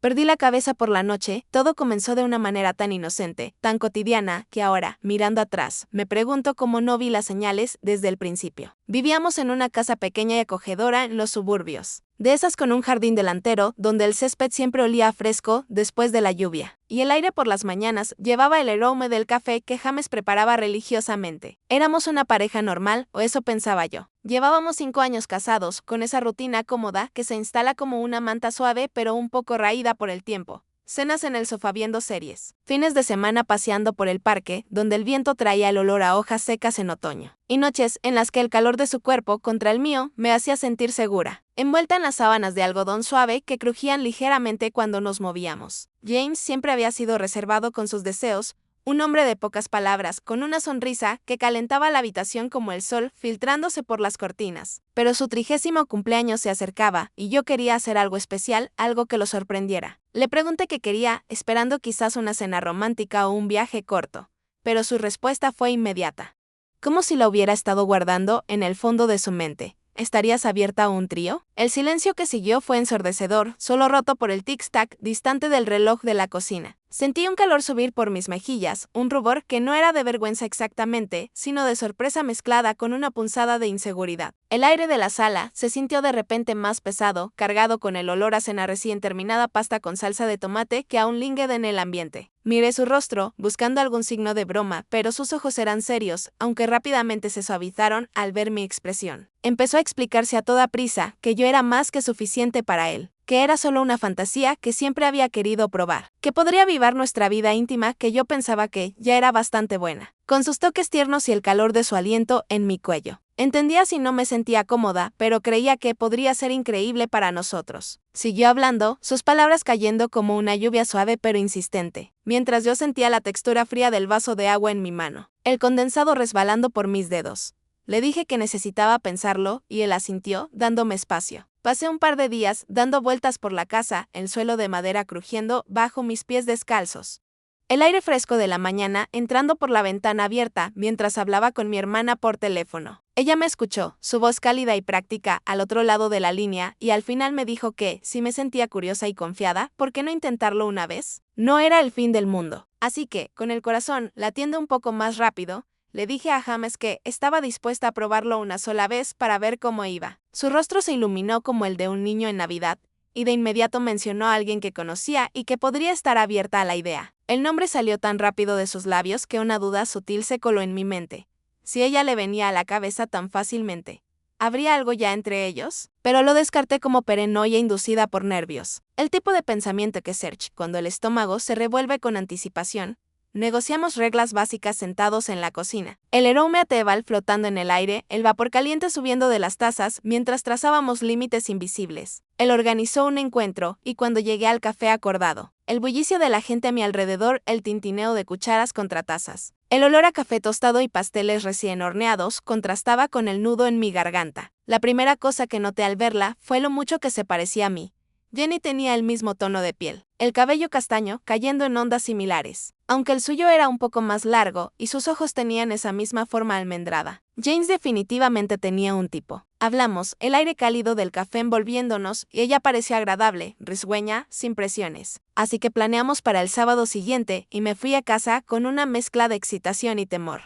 Perdí la cabeza por la noche, todo comenzó de una manera tan inocente, tan cotidiana, que ahora, mirando atrás, me pregunto cómo no vi las señales desde el principio. Vivíamos en una casa pequeña y acogedora en los suburbios, de esas con un jardín delantero, donde el césped siempre olía a fresco después de la lluvia, y el aire por las mañanas llevaba el aroma del café que James preparaba religiosamente. Éramos una pareja normal, o eso pensaba yo. Llevábamos 5 años casados, con esa rutina cómoda que se instala como una manta suave pero un poco raída por el tiempo. Cenas en el sofá viendo series. Fines de semana paseando por el parque, donde el viento traía el olor a hojas secas en otoño. Y noches en las que el calor de su cuerpo contra el mío me hacía sentir segura, envuelta en las sábanas de algodón suave que crujían ligeramente cuando nos movíamos. James siempre había sido reservado con sus deseos, un hombre de pocas palabras, con una sonrisa que calentaba la habitación como el sol filtrándose por las cortinas. Pero su 30º cumpleaños se acercaba, y yo quería hacer algo especial, algo que lo sorprendiera. Le pregunté qué quería, esperando quizás una cena romántica o un viaje corto. Pero su respuesta fue inmediata. Como si la hubiera estado guardando en el fondo de su mente. ¿Estarías abierta a un trío? El silencio que siguió fue ensordecedor, solo roto por el tic-tac distante del reloj de la cocina. Sentí un calor subir por mis mejillas, un rubor que no era de vergüenza exactamente, sino de sorpresa mezclada con una punzada de inseguridad. El aire de la sala se sintió de repente más pesado, cargado con el olor a cena recién terminada pasta con salsa de tomate que aún lingüe en el ambiente. Miré su rostro, buscando algún signo de broma, pero sus ojos eran serios, aunque rápidamente se suavizaron al ver mi expresión. Empezó a explicarse a toda prisa que yo era más que suficiente para él, que era solo una fantasía que siempre había querido probar, que podría avivar nuestra vida íntima que yo pensaba que ya era bastante buena, con sus toques tiernos y el calor de su aliento en mi cuello. Entendía si no me sentía cómoda, pero creía que podría ser increíble para nosotros. Siguió hablando, sus palabras cayendo como una lluvia suave pero insistente, mientras yo sentía la textura fría del vaso de agua en mi mano, el condensado resbalando por mis dedos. Le dije que necesitaba pensarlo, y él asintió, dándome espacio. Pasé un par de días dando vueltas por la casa, el suelo de madera crujiendo bajo mis pies descalzos. El aire fresco de la mañana entrando por la ventana abierta mientras hablaba con mi hermana por teléfono. Ella me escuchó, su voz cálida y práctica, al otro lado de la línea, y al final me dijo que, si me sentía curiosa y confiada, ¿por qué no intentarlo una vez? No era el fin del mundo. Así que, con el corazón latiendo un poco más rápido, le dije a James que estaba dispuesta a probarlo una sola vez para ver cómo iba. Su rostro se iluminó como el de un niño en Navidad, y de inmediato mencionó a alguien que conocía y que podría estar abierta a la idea. El nombre salió tan rápido de sus labios que una duda sutil se coló en mi mente. Si ella le venía a la cabeza tan fácilmente, ¿habría algo ya entre ellos? Pero lo descarté como paranoia inducida por nervios. El tipo de pensamiento que Serge, cuando el estómago se revuelve con anticipación. Negociamos reglas básicas sentados en la cocina. El aroma a tebal flotando en el aire, el vapor caliente subiendo de las tazas mientras trazábamos límites invisibles. Él organizó un encuentro, y cuando llegué al café acordado, el bullicio de la gente a mi alrededor, el tintineo de cucharas contra tazas. El olor a café tostado y pasteles recién horneados contrastaba con el nudo en mi garganta. La primera cosa que noté al verla fue lo mucho que se parecía a mí. Jenny tenía el mismo tono de piel, el cabello castaño cayendo en ondas similares, aunque el suyo era un poco más largo y sus ojos tenían esa misma forma almendrada. James definitivamente tenía un tipo. Hablamos, el aire cálido del café envolviéndonos, y ella parecía agradable, risueña, sin presiones. Así que planeamos para el sábado siguiente y me fui a casa con una mezcla de excitación y temor.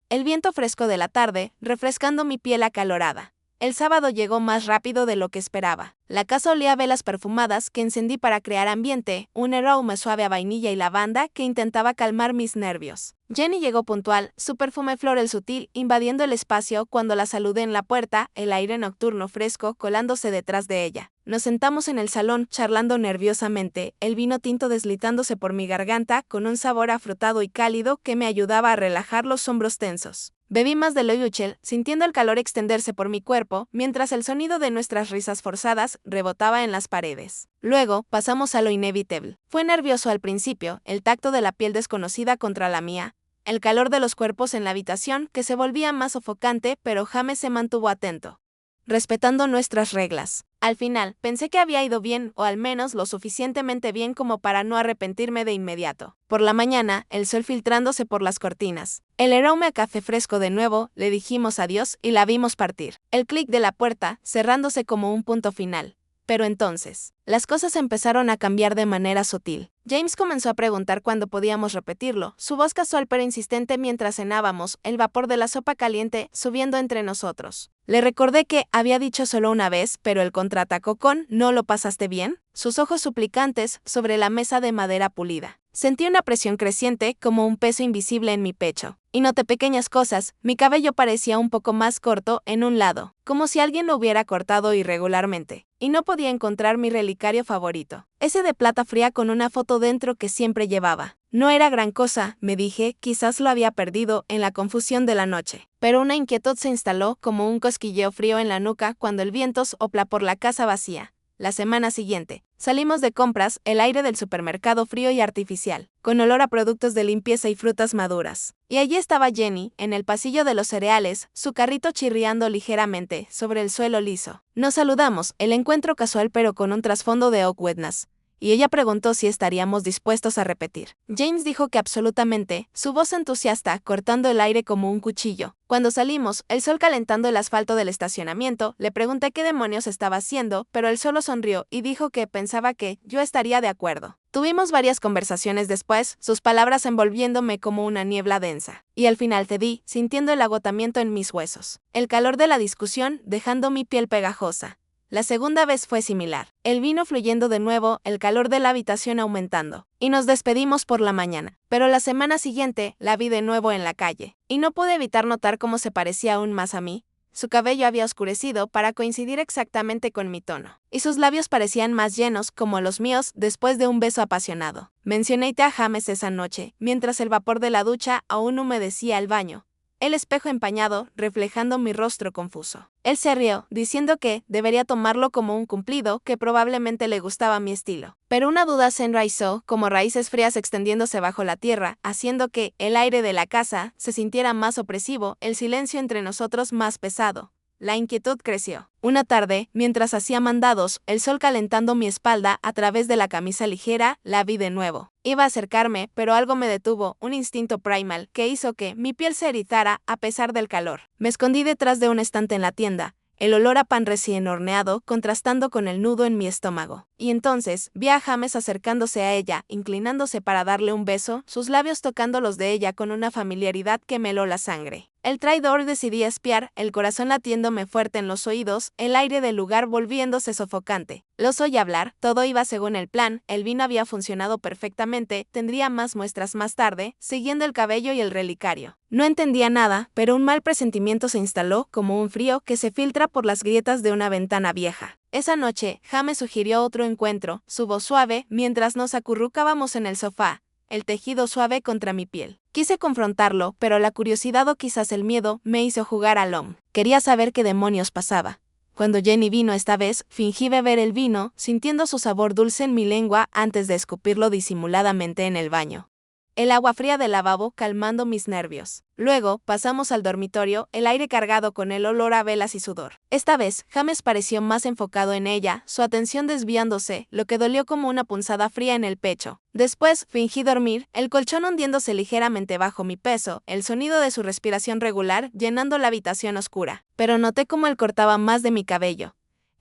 El viento fresco de la tarde, refrescando mi piel acalorada. El sábado llegó más rápido de lo que esperaba. La casa olía a velas perfumadas que encendí para crear ambiente, un aroma suave a vainilla y lavanda que intentaba calmar mis nervios. Jenny llegó puntual, su perfume floral sutil invadiendo el espacio cuando la saludé en la puerta, el aire nocturno fresco colándose detrás de ella. Nos sentamos en el salón charlando nerviosamente, el vino tinto deslizándose por mi garganta con un sabor afrutado y cálido que me ayudaba a relajar los hombros tensos. Bebí más de lo usual, sintiendo el calor extenderse por mi cuerpo, mientras el sonido de nuestras risas forzadas rebotaba en las paredes. Luego, pasamos a lo inevitable. Fue nervioso al principio, el tacto de la piel desconocida contra la mía, el calor de los cuerpos en la habitación que se volvía más sofocante, pero James se mantuvo atento, respetando nuestras reglas. Al final, pensé que había ido bien, o al menos lo suficientemente bien como para no arrepentirme de inmediato. Por la mañana, el sol filtrándose por las cortinas. El aroma a café fresco de nuevo, le dijimos adiós y la vimos partir. El clic de la puerta, cerrándose como un punto final. Pero entonces, las cosas empezaron a cambiar de manera sutil. James comenzó a preguntar cuándo podíamos repetirlo, su voz casual pero insistente mientras cenábamos, el vapor de la sopa caliente subiendo entre nosotros. Le recordé que había dicho solo una vez, pero él contraatacó con «¿No lo pasaste bien?», sus ojos suplicantes sobre la mesa de madera pulida. Sentí una presión creciente, como un peso invisible en mi pecho. Y noté pequeñas cosas, mi cabello parecía un poco más corto en un lado, como si alguien lo hubiera cortado irregularmente. Y no podía encontrar mi relicario favorito, ese de plata fría con una foto dentro que siempre llevaba. No era gran cosa, me dije, quizás lo había perdido en la confusión de la noche. Pero una inquietud se instaló como un cosquilleo frío en la nuca cuando el viento sopla por la casa vacía. La semana siguiente, salimos de compras, el aire del supermercado frío y artificial, con olor a productos de limpieza y frutas maduras. Y allí estaba Jenny, en el pasillo de los cereales, su carrito chirriando ligeramente sobre el suelo liso. Nos saludamos, el encuentro casual pero con un trasfondo de awkwardness. Y ella preguntó si estaríamos dispuestos a repetir. James dijo que absolutamente, su voz entusiasta cortando el aire como un cuchillo. Cuando salimos, el sol calentando el asfalto del estacionamiento, le pregunté qué demonios estaba haciendo, pero él solo sonrió y dijo que pensaba que yo estaría de acuerdo. Tuvimos varias conversaciones después, sus palabras envolviéndome como una niebla densa. Y al final cedí, sintiendo el agotamiento en mis huesos. El calor de la discusión, dejando mi piel pegajosa. La segunda vez fue similar. El vino fluyendo de nuevo, el calor de la habitación aumentando. Y nos despedimos por la mañana. Pero la semana siguiente, la vi de nuevo en la calle. Y no pude evitar notar cómo se parecía aún más a mí. Su cabello había oscurecido para coincidir exactamente con mi tono. Y sus labios parecían más llenos, como los míos, después de un beso apasionado. Mencioné a James esa noche, mientras el vapor de la ducha aún humedecía el baño. El espejo empañado, reflejando mi rostro confuso. Él se rió, diciendo que debería tomarlo como un cumplido, que probablemente le gustaba mi estilo. Pero una duda se enraizó, como raíces frías extendiéndose bajo la tierra, haciendo que el aire de la casa se sintiera más opresivo, el silencio entre nosotros más pesado. La inquietud creció. Una tarde, mientras hacía mandados, el sol calentando mi espalda a través de la camisa ligera, la vi de nuevo. Iba a acercarme, pero algo me detuvo, un instinto primal, que hizo que mi piel se erizara a pesar del calor. Me escondí detrás de un estante en la tienda, el olor a pan recién horneado contrastando con el nudo en mi estómago. Y entonces, vi a James acercándose a ella, inclinándose para darle un beso, sus labios tocando los de ella con una familiaridad que me heló la sangre. El traidor decidí espiar, el corazón latiéndome fuerte en los oídos, el aire del lugar volviéndose sofocante. Los oí hablar, todo iba según el plan, el vino había funcionado perfectamente, tendría más muestras más tarde, siguiendo el cabello y el relicario. No entendía nada, pero un mal presentimiento se instaló como un frío que se filtra por las grietas de una ventana vieja. Esa noche, James sugirió otro encuentro, su voz suave, mientras nos acurrucábamos en el sofá, el tejido suave contra mi piel. Quise confrontarlo, pero la curiosidad o quizás el miedo me hizo jugar al LOM. Quería saber qué demonios pasaba. Cuando Jenny vino esta vez, fingí beber el vino, sintiendo su sabor dulce en mi lengua antes de escupirlo disimuladamente en el baño. El agua fría del lavabo calmando mis nervios. Luego, pasamos al dormitorio, el aire cargado con el olor a velas y sudor. Esta vez, James pareció más enfocado en ella, su atención desviándose, lo que dolió como una punzada fría en el pecho. Después, fingí dormir, el colchón hundiéndose ligeramente bajo mi peso, el sonido de su respiración regular llenando la habitación oscura. Pero noté cómo él cortaba más de mi cabello.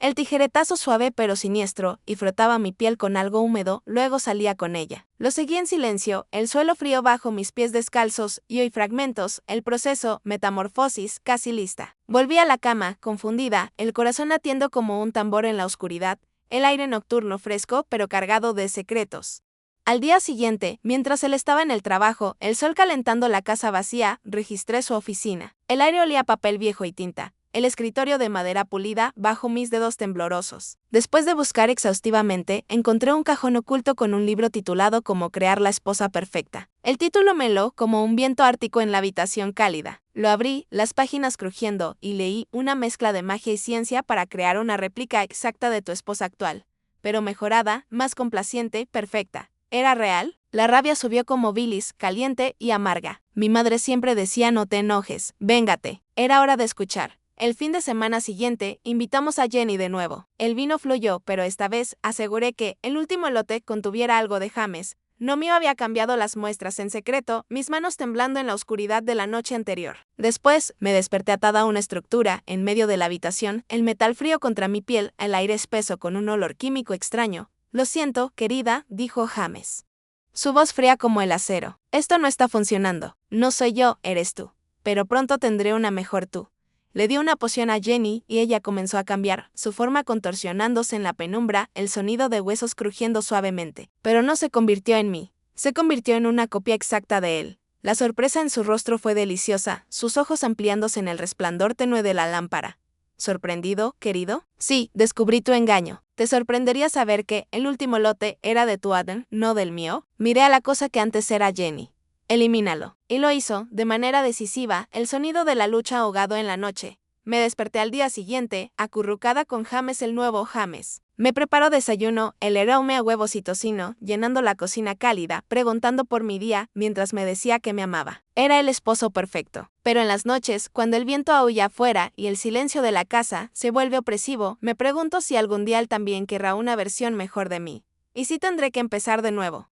El tijeretazo suave pero siniestro, y frotaba mi piel con algo húmedo, luego salía con ella. Lo seguí en silencio, el suelo frío bajo mis pies descalzos, y hoy fragmentos, el proceso, metamorfosis, casi lista. Volví a la cama, confundida, el corazón latiendo como un tambor en la oscuridad, el aire nocturno fresco pero cargado de secretos. Al día siguiente, mientras él estaba en el trabajo, el sol calentando la casa vacía, registré su oficina. El aire olía a papel viejo y tinta. El escritorio de madera pulida bajo mis dedos temblorosos. Después de buscar exhaustivamente, encontré un cajón oculto con un libro titulado Cómo crear la esposa perfecta. El título me heló como un viento ártico en la habitación cálida. Lo abrí, las páginas crujiendo, y leí una mezcla de magia y ciencia para crear una réplica exacta de tu esposa actual, pero mejorada, más complaciente, perfecta. ¿Era real? La rabia subió como bilis, caliente y amarga. Mi madre siempre decía no te enojes, véngate. Era hora de escuchar. El fin de semana siguiente, invitamos a Jenny de nuevo. El vino fluyó, pero esta vez aseguré que el último lote contuviera algo de James. No mío había cambiado las muestras en secreto, mis manos temblando en la oscuridad de la noche anterior. Después, me desperté atada a una estructura, en medio de la habitación, el metal frío contra mi piel, el aire espeso con un olor químico extraño. Lo siento, querida, dijo James. Su voz fría como el acero. Esto no está funcionando. No soy yo, eres tú. Pero pronto tendré una mejor tú. Le di una poción a Jenny y ella comenzó a cambiar, su forma contorsionándose en la penumbra, el sonido de huesos crujiendo suavemente. Pero no se convirtió en mí. Se convirtió en una copia exacta de él. La sorpresa en su rostro fue deliciosa, sus ojos ampliándose en el resplandor tenue de la lámpara. ¿Sorprendido, querido? Sí, descubrí tu engaño. ¿Te sorprendería saber que el último lote era de tu Adam, no del mío? Miré a la cosa que antes era Jenny. Elimínalo. Y lo hizo, de manera decisiva, el sonido de la lucha ahogado en la noche. Me desperté al día siguiente, acurrucada con James, el nuevo James. Me preparó desayuno, el aroma a huevos y tocino, llenando la cocina cálida, preguntando por mi día, mientras me decía que me amaba. Era el esposo perfecto. Pero en las noches, cuando el viento aúlla afuera y el silencio de la casa se vuelve opresivo, me pregunto si algún día él también querrá una versión mejor de mí. Y si tendré que empezar de nuevo.